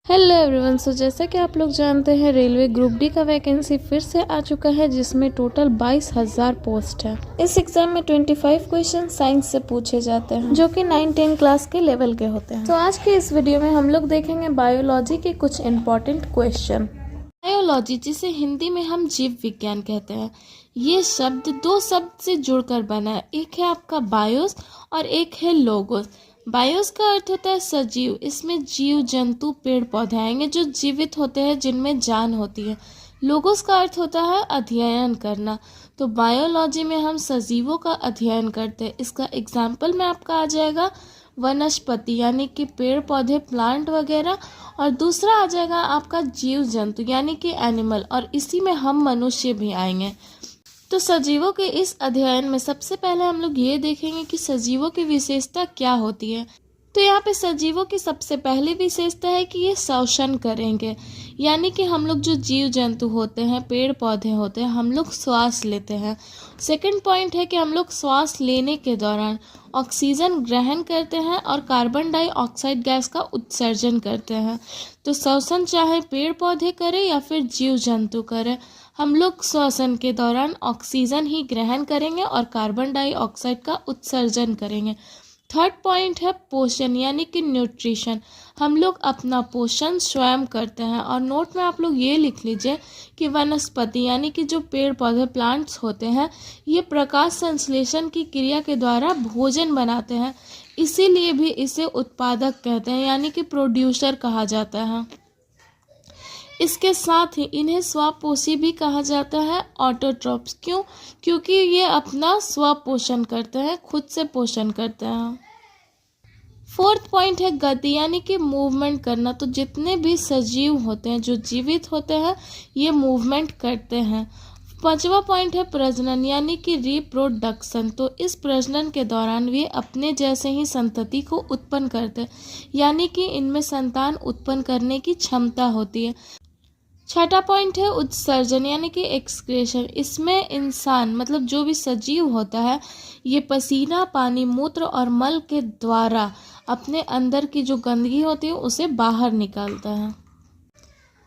Hello everyone. जैसा कि आप लोग जानते हैं, रेलवे ग्रुप डी का वैकेंसी फिर से आ चुका है, जिसमें टोटल 22,000 पोस्ट है। इस एग्जाम में 25 क्वेश्चन साइंस से पूछे जाते हैं, जो कि 9-10 क्लास के लेवल के होते हैं। तो आज के इस वीडियो में हम लोग देखेंगे बायोलॉजी के कुछ इंपॉर्टेंट क्वेश्चन। बायोलॉजी, जिसे हिंदी में हम जीव विज्ञान कहते हैं, ये शब्द दो शब्द से जुड़कर बना है। एक है आपका बायोस और एक है लोगोस। बायोस का अर्थ होता है सजीव, इसमें जीव जंतु पेड़ पौधे आएंगे जो जीवित होते हैं, जिनमें जान होती है। लोगोस का अर्थ होता है अध्ययन करना। तो बायोलॉजी में हम सजीवों का अध्ययन करते हैं। इसका एग्जाम्पल में आपका आ जाएगा वनस्पति, यानी कि पेड़ पौधे प्लांट वगैरह, और दूसरा आ जाएगा आपका जीव जंतु यानी कि एनिमल, और इसी में हम मनुष्य भी आएंगे। तो सजीवों के इस अध्ययन में सबसे पहले हम लोग ये देखेंगे कि सजीवों की विशेषता क्या होती है। तो यहाँ पे सजीवों की सबसे पहली विशेषता है कि ये श्वसन करेंगे, यानी कि हम लोग जो जीव जंतु होते हैं, पेड़ पौधे होते हैं, हम लोग श्वास लेते हैं। सेकंड पॉइंट है कि हम लोग श्वास लेने के दौरान ऑक्सीजन ग्रहण करते हैं और कार्बन डाइऑक्साइड गैस का उत्सर्जन करते हैं। तो श्वसन चाहे पेड़ पौधे करें या फिर जीव जंतु करें, हम लोग श्वसन के दौरान ऑक्सीजन ही ग्रहण करेंगे और कार्बन डाइऑक्साइड का उत्सर्जन करेंगे। थर्ड पॉइंट है पोषण, यानी कि न्यूट्रिशन। हम लोग अपना पोषण स्वयं करते हैं। और नोट में आप लोग ये लिख लीजिए कि वनस्पति यानी कि जो पेड़ पौधे प्लांट्स होते हैं, ये प्रकाश संश्लेषण की क्रिया के द्वारा भोजन बनाते हैं, इसीलिए भी इसे उत्पादक कहते हैं, यानी कि प्रोड्यूसर कहा जाता है। इसके साथ ही इन्हें स्वपोषी भी कहा जाता है, ऑटोट्रॉप्स। क्यों? क्योंकि ये अपना स्वपोषण करते हैं, खुद से पोषण करते हैं। फोर्थ पॉइंट है गति, यानी कि मूवमेंट करना। तो जितने भी सजीव होते हैं, जो जीवित होते हैं, ये मूवमेंट करते हैं। पांचवा पॉइंट है प्रजनन, यानी कि रिप्रोडक्शन। तो इस प्रजनन के दौरान वे अपने जैसे ही संतति को उत्पन्न करते हैं, यानी कि इनमें संतान उत्पन्न करने की क्षमता होती है। छठा पॉइंट है उत्सर्जन, यानी कि एक्सक्रेशन। इसमें इंसान मतलब जो भी सजीव होता है, ये पसीना, पानी, मूत्र और मल के द्वारा अपने अंदर की जो गंदगी होती है उसे बाहर निकालता है।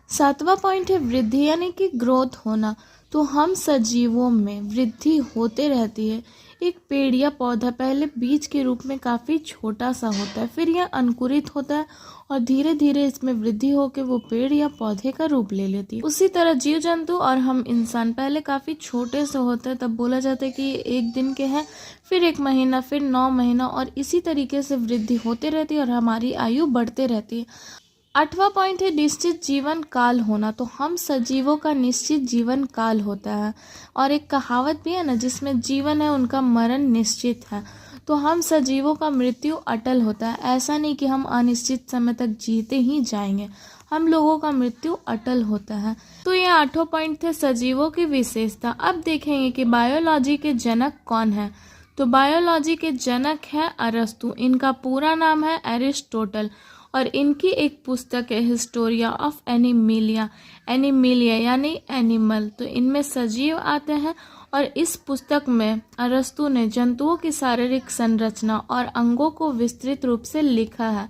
सातवां पॉइंट है वृद्धि, यानी कि ग्रोथ होना। तो हम सजीवों में वृद्धि होते रहती है। एक पेड़ या पौधा पहले बीज के रूप में काफ़ी छोटा सा होता है, फिर यह अंकुरित होता है और धीरे धीरे इसमें वृद्धि होकर वो पेड़ या पौधे का रूप ले लेती है। उसी तरह जीव जंतु और हम इंसान पहले काफ़ी छोटे से होते हैं, तब बोला जाता है कि 1 दिन के हैं, फिर 1 महीना, फिर 9 महीना, और इसी तरीके से वृद्धि होते रहती है और हमारी आयु बढ़ते रहती है। 8वां पॉइंट है निश्चित जीवन काल होना। तो हम सजीवों का निश्चित जीवन काल होता है, और एक कहावत भी है ना, जिसमें जीवन है उनका मरण निश्चित है। तो हम सजीवों का मृत्यु अटल होता है। ऐसा नहीं कि हम अनिश्चित समय तक जीते ही जाएंगे, हम लोगों का मृत्यु अटल होता है। तो ये 8 पॉइंट थे सजीवों की विशेषता। अब देखेंगे कि बायोलॉजी के जनक कौन है। तो बायोलॉजी के जनक है अरस्तु। इनका पूरा नाम है एरिस्टोटल, और इनकी एक पुस्तक है हिस्टोरिया ऑफ एनिमिलिया। एनिमिलिया यानी एनिमल, तो इनमें सजीव आते हैं। और इस पुस्तक में अरस्तु ने जंतुओं की शारीरिक संरचना और अंगों को विस्तृत रूप से लिखा है।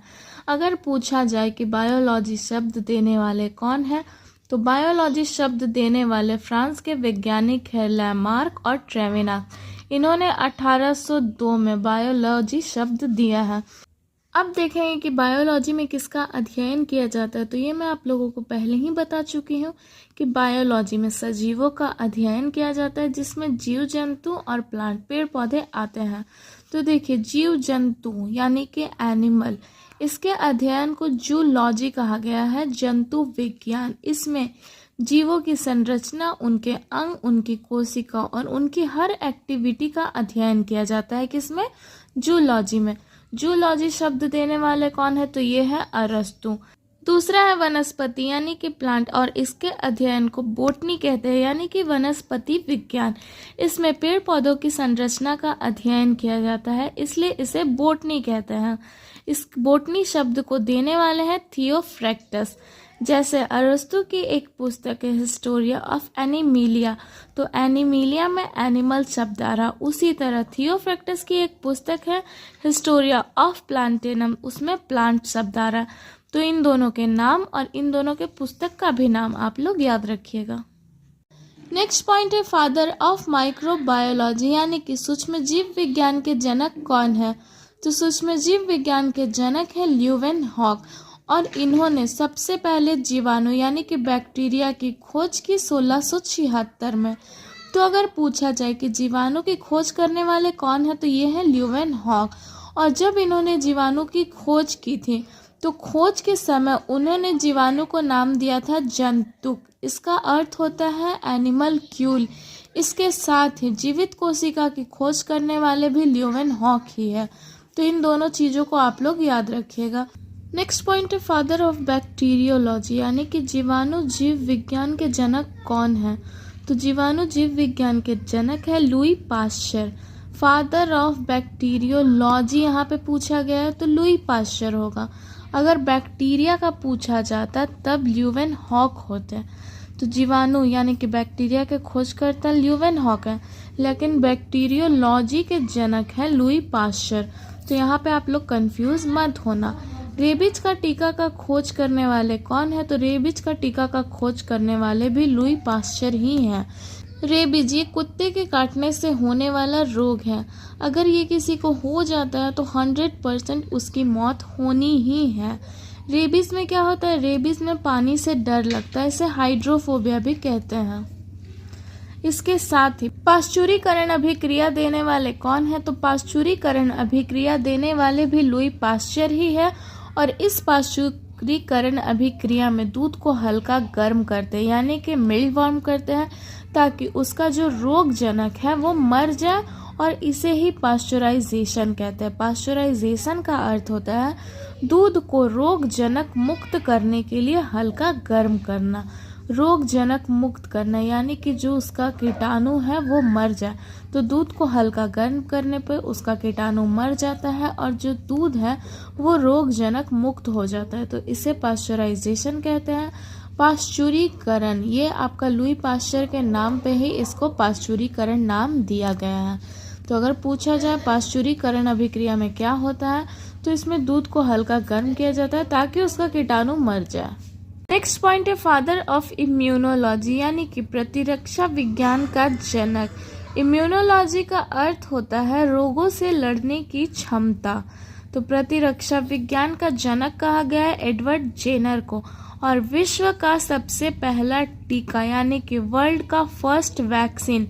अगर पूछा जाए कि बायोलॉजी शब्द देने वाले कौन है, तो बायोलॉजी शब्द देने वाले फ्रांस के वैज्ञानिक हैं लैमार्क और ट्रेवेनाक। इन्होंने 1802 में बायोलॉजी शब्द दिया है। अब देखेंगे कि बायोलॉजी में किसका अध्ययन किया जाता है। तो ये मैं आप लोगों को पहले ही बता चुकी हूँ कि बायोलॉजी में सजीवों का अध्ययन किया जाता है, जिसमें जीव जंतु और प्लांट पेड़ पौधे आते हैं। तो देखिए, जीव जंतु यानी कि एनिमल, इसके अध्ययन को जूलॉजी कहा गया है, जंतु विज्ञान। इसमें जीवों की संरचना, उनके अंग, उनकी कोशिका और उनकी हर एक्टिविटी का अध्ययन किया जाता है। किसमें? जूलॉजी में। जूलॉजी शब्द देने वाले कौन है? तो ये है अरस्तु। दूसरा है वनस्पति यानी कि प्लांट, और इसके अध्ययन को बोटनी कहते हैं, यानी कि वनस्पति विज्ञान। इसमें पेड़ पौधों की संरचना का अध्ययन किया जाता है, इसलिए इसे बोटनी कहते हैं। इस बोटनी शब्द को देने वाले हैं थियोफ्रैक्टस। जैसे अरस्तु की एक पुस्तक है हिस्टोरिया ऑफ एनिमिलिया, तो एनिमिलिया में एनिमल शब्द आ रहा। उसी तरह थियोफ्रैक्टस की एक पुस्तक है हिस्टोरिया ऑफ प्लांटेनम, उसमें प्लांट शब्द आ रहा। तो इन दोनों के नाम और इन दोनों के पुस्तक का भी नाम आप लोग याद रखिएगा। नेक्स्ट पॉइंट है फादर ऑफ माइक्रोबायोलॉजी यानी कि सूक्ष्म जीव विज्ञान के जनक कौन है। तो सूक्ष्म जीव विज्ञान के जनक है ल्यूवेनहॉक और इन्होंने सबसे पहले जीवाणु यानी कि बैक्टीरिया की खोज की 1676 में। तो अगर पूछा जाए कि जीवाणु की खोज करने वाले कौन है तो ये है ल्यूवेनहॉक। और जब इन्होंने जीवाणु की खोज की थी तो खोज के समय उन्होंने जीवाणु को नाम दिया था जंतुक। इसका अर्थ होता है एनिमल क्यूल। इसके साथ ही जीवित कोशिका की खोज करने वाले भी ल्यूवेनहॉक ही है। तो इन दोनों चीज़ों को आप लोग याद रखिएगा। नेक्स्ट पॉइंट है फादर ऑफ बैक्टीरियोलॉजी यानी कि जीवाणु जीव विज्ञान के जनक कौन है। तो जीवाणु जीव विज्ञान के जनक है Louis Pasteur. Father of bacteriology यहाँ पे पूछा गया है तो लुई पाश्चर होगा। अगर बैक्टीरिया का पूछा जाता तब ल्यूवेनहॉक होते हैं। तो जीवाणु यानी कि बैक्टीरिया के खोजकर्ता ल्यूवेनहॉक है, लेकिन बैक्टीरियोलॉजी के जनक है लुई पाश्चर। तो यहाँ पे आप लोग कंफ्यूज मत होना। रेबीज का टीका का खोज करने वाले कौन है। तो रेबीज का टीका का खोज करने वाले भी लुई पाश्चर ही हैं। रेबीज ये कुत्ते के काटने से होने वाला रोग है। अगर ये किसी को हो जाता है तो 100% उसकी मौत होनी ही है। रेबीज में क्या होता है, रेबीज में पानी से डर लगता है, इसे हाइड्रोफोबिया भी कहते हैं। इसके साथ ही पाश्चुरीकरण अभिक्रिया देने वाले कौन है। तो पाश्चुरीकरण अभिक्रिया देने वाले भी लुई पाश्चर ही है। और इस पाश्चुरीकरण अभिक्रिया में दूध को हल्का गर्म करते हैं यानी कि मिल्ड वार्म करते हैं ताकि उसका जो रोगजनक है वो मर जाए, और इसे ही पाश्चराइजेशन कहते हैं। पाश्चराइजेशन का अर्थ होता है दूध को रोगजनक मुक्त करने के लिए हल्का गर्म करना। रोगजनक मुक्त करना यानी कि जो उसका कीटाणु है वो मर जाए। तो दूध को हल्का गर्म करने पर उसका कीटाणु मर जाता है और जो दूध है वो रोगजनक मुक्त हो जाता है। तो इसे पाश्चराइजेशन कहते हैं। पाश्चुरीकरण ये आपका लुई पाश्चर के नाम पे ही इसको पाश्चुरीकरण नाम दिया गया है। तो अगर पूछा जाए पाश्चुरीकरण अभिक्रिया में क्या होता है तो इसमें दूध को हल्का गर्म किया जाता है ताकि उसका कीटाणु मर जाए। नेक्स्ट पॉइंट है फादर ऑफ इम्यूनोलॉजी यानी कि प्रतिरक्षा विज्ञान का जनक। इम्यूनोलॉजी का अर्थ होता है रोगों से लड़ने की क्षमता। तो प्रतिरक्षा विज्ञान का जनक कहा गया है एडवर्ड जेनर को। और विश्व का सबसे पहला टीका यानी कि वर्ल्ड का फर्स्ट वैक्सीन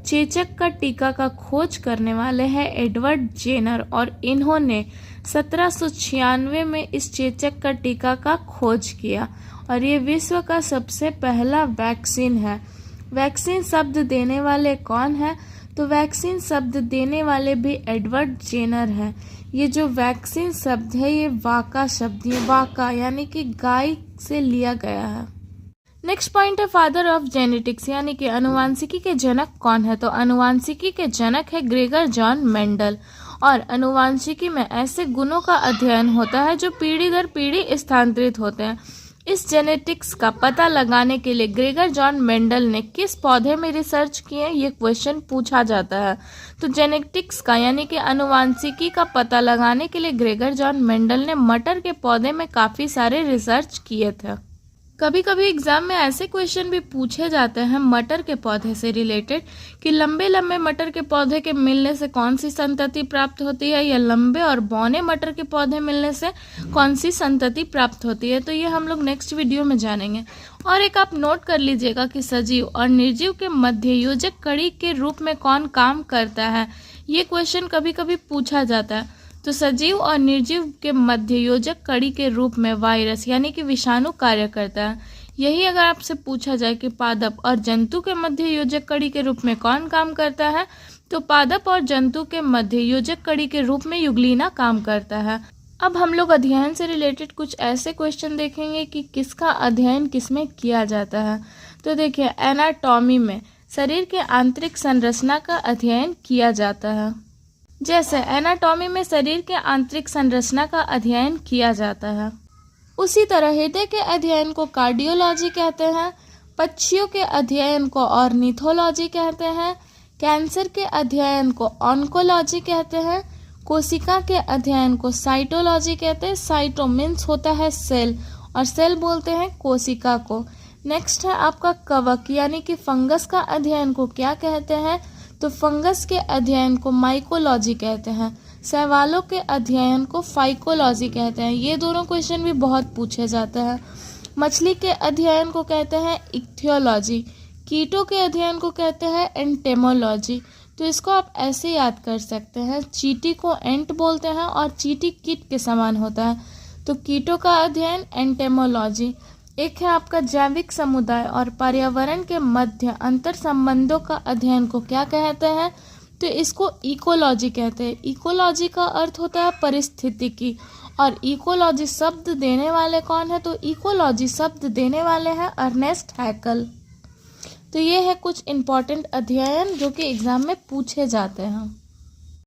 चेचक का टीका का खोज करने वाले हैं एडवर्ड जेनर। और इन्होंने 1796 में इस चेचक का टीका का खोज किया और ये विश्व का सबसे पहला वैक्सीन है। वैक्सीन शब्द देने वाले कौन है। तो वैक्सीन शब्द देने वाले भी एडवर्ड जेनर है। ये जो वैक्सीन शब्द है ये वाका शब्द है, वाका यानी कि गाय से लिया गया है। नेक्स्ट पॉइंट है फादर ऑफ जेनेटिक्स यानी कि अनुवांशिकी के जनक कौन है। तो अनुवांशिकी के जनक है ग्रेगर जॉन मेंडल। और अनुवांशिकी में ऐसे गुणों का अध्ययन होता है जो पीढ़ी दर पीढ़ी स्थानांतरित होते हैं। इस जेनेटिक्स का पता लगाने के लिए ग्रेगर जॉन मेंडल ने किस पौधे में रिसर्च किए, ये क्वेश्चन पूछा जाता है। तो जेनेटिक्स का यानी कि अनुवांशिकी का पता लगाने के लिए ग्रेगर जॉन मेंडल ने मटर के पौधे में काफ़ी सारे रिसर्च किए थे। कभी कभी एग्जाम में ऐसे क्वेश्चन भी पूछे जाते हैं मटर के पौधे से रिलेटेड कि लंबे लंबे मटर के पौधे के मिलने से कौन सी संतति प्राप्त होती है या लंबे और बौने मटर के पौधे मिलने से कौन सी संतति प्राप्त होती है। तो ये हम लोग नेक्स्ट वीडियो में जानेंगे। और एक आप नोट कर लीजिएगा कि सजीव और निर्जीव के मध्य योजक कड़ी के रूप में कौन काम करता है। ये क्वेश्चन कभी कभी पूछा जाता है। तो सजीव और निर्जीव के मध्य योजक कड़ी के रूप में वायरस यानी कि विषाणु कार्य करता है। यही अगर आपसे पूछा जाए कि पादप और जंतु के मध्य योजक कड़ी के रूप में कौन काम करता है, तो पादप और जंतु के मध्य योजक कड़ी के रूप में युग्लिना काम करता है। अब हम लोग अध्ययन से रिलेटेड कुछ ऐसे क्वेश्चन देखेंगे कि किसका अध्ययन किसमें किया जाता है। तो देखिए, एनाटॉमी में शरीर के आंतरिक संरचना का अध्ययन किया जाता है। जैसे एनाटॉमी में शरीर के आंतरिक संरचना का अध्ययन किया जाता है, उसी तरह हृदय के अध्ययन को कार्डियोलॉजी कहते हैं, पक्षियों के अध्ययन को ऑर्निथोलॉजी कहते हैं, कैंसर के अध्ययन को ऑन्कोलॉजी कहते हैं, कोशिका के अध्ययन को साइटोलॉजी कहते हैं। साइटो मीन्स होता है सेल और सेल बोलते हैं कोशिका को। नेक्स्ट है आपका कवक यानी कि फंगस का अध्ययन को क्या कहते हैं, तो फंगस के अध्ययन को माइकोलॉजी कहते हैं। शैवालों के अध्ययन को फाइकोलॉजी कहते हैं। ये दोनों क्वेश्चन भी बहुत पूछे जाते हैं। मछली के अध्ययन को कहते हैं इक्थियोलॉजी। कीटों के अध्ययन को कहते हैं एंटेमोलॉजी। तो इसको आप ऐसे याद कर सकते हैं, चींटी को एंट बोलते हैं और चींटी कीट के समान होता है, तो कीटों का अध्ययन एंटेमोलॉजी। एक है आपका जैविक समुदाय और पर्यावरण के मध्य अंतर संबंधों का अध्ययन को क्या कहते हैं, तो इसको इकोलॉजी कहते हैं। इकोलॉजी का अर्थ होता है परिस्थितिकी और इकोलॉजी शब्द देने वाले कौन है, तो इकोलॉजी शब्द देने वाले हैं अर्नेस्ट हैकल। तो ये है कुछ इम्पॉर्टेंट अध्ययन जो कि एग्जाम में पूछे जाते हैं।